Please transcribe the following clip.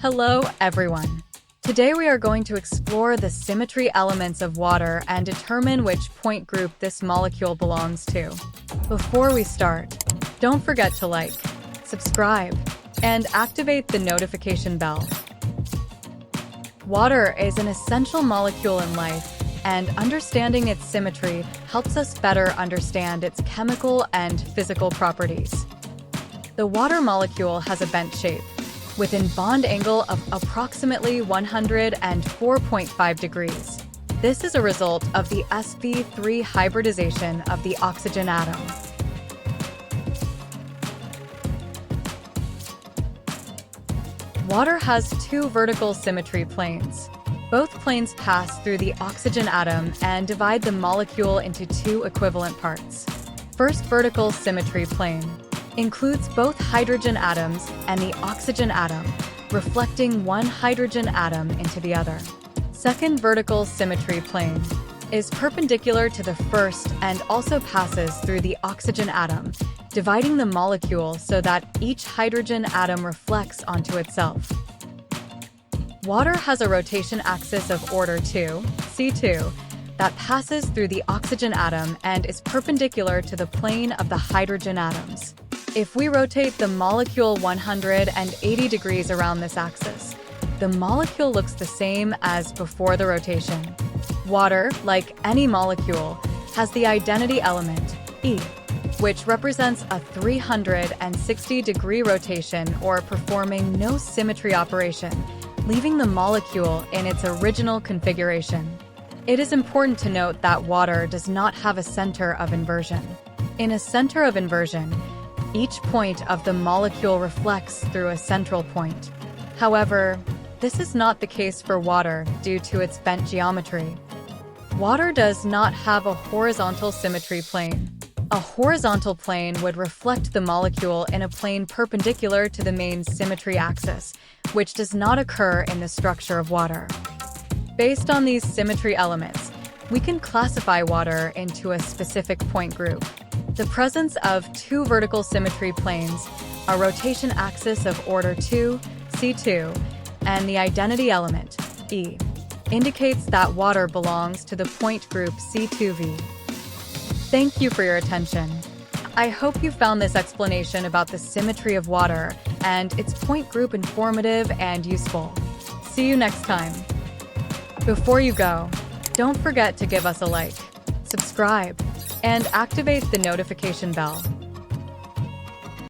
Hello, everyone. Today we are going to explore the symmetry elements of water and determine which point group this molecule belongs to. Before we start, don't forget to like, subscribe, and activate the notification bell. Water is an essential molecule in life, and understanding its symmetry helps us better understand its chemical and physical properties. The water molecule has a bent shape, with a bond angle of approximately 104.5 degrees. This is a result of the sp3 hybridization of the oxygen atom. Water has two vertical symmetry planes. Both planes pass through the oxygen atom and divide the molecule into two equivalent parts. First vertical symmetry plane includes both hydrogen atoms and the oxygen atom, reflecting one hydrogen atom into the other. Second vertical symmetry plane is perpendicular to the first and also passes through the oxygen atom, dividing the molecule so that each hydrogen atom reflects onto itself. Water has a rotation axis of order 2, C2, that passes through the oxygen atom and is perpendicular to the plane of the hydrogen atoms. If we rotate the molecule 180 degrees around this axis, the molecule looks the same as before the rotation. Water, like any molecule, has the identity element, E, which represents a 360-degree rotation or performing no symmetry operation, leaving the molecule in its original configuration. It is important to note that water does not have a center of inversion. In a center of inversion, each point of the molecule reflects through a central point. However, this is not the case for water due to its bent geometry. Water does not have a horizontal symmetry plane. A horizontal plane would reflect the molecule in a plane perpendicular to the main symmetry axis, which does not occur in the structure of water. Based on these symmetry elements, we can classify water into a specific point group. The presence of two vertical symmetry planes, a rotation axis of order 2, C2, and the identity element, E, indicates that water belongs to the point group C2V. Thank you for your attention. I hope you found this explanation about the symmetry of water and its point group informative and useful. See you next time. Before you go, don't forget to give us a like, subscribe, and activate the notification bell.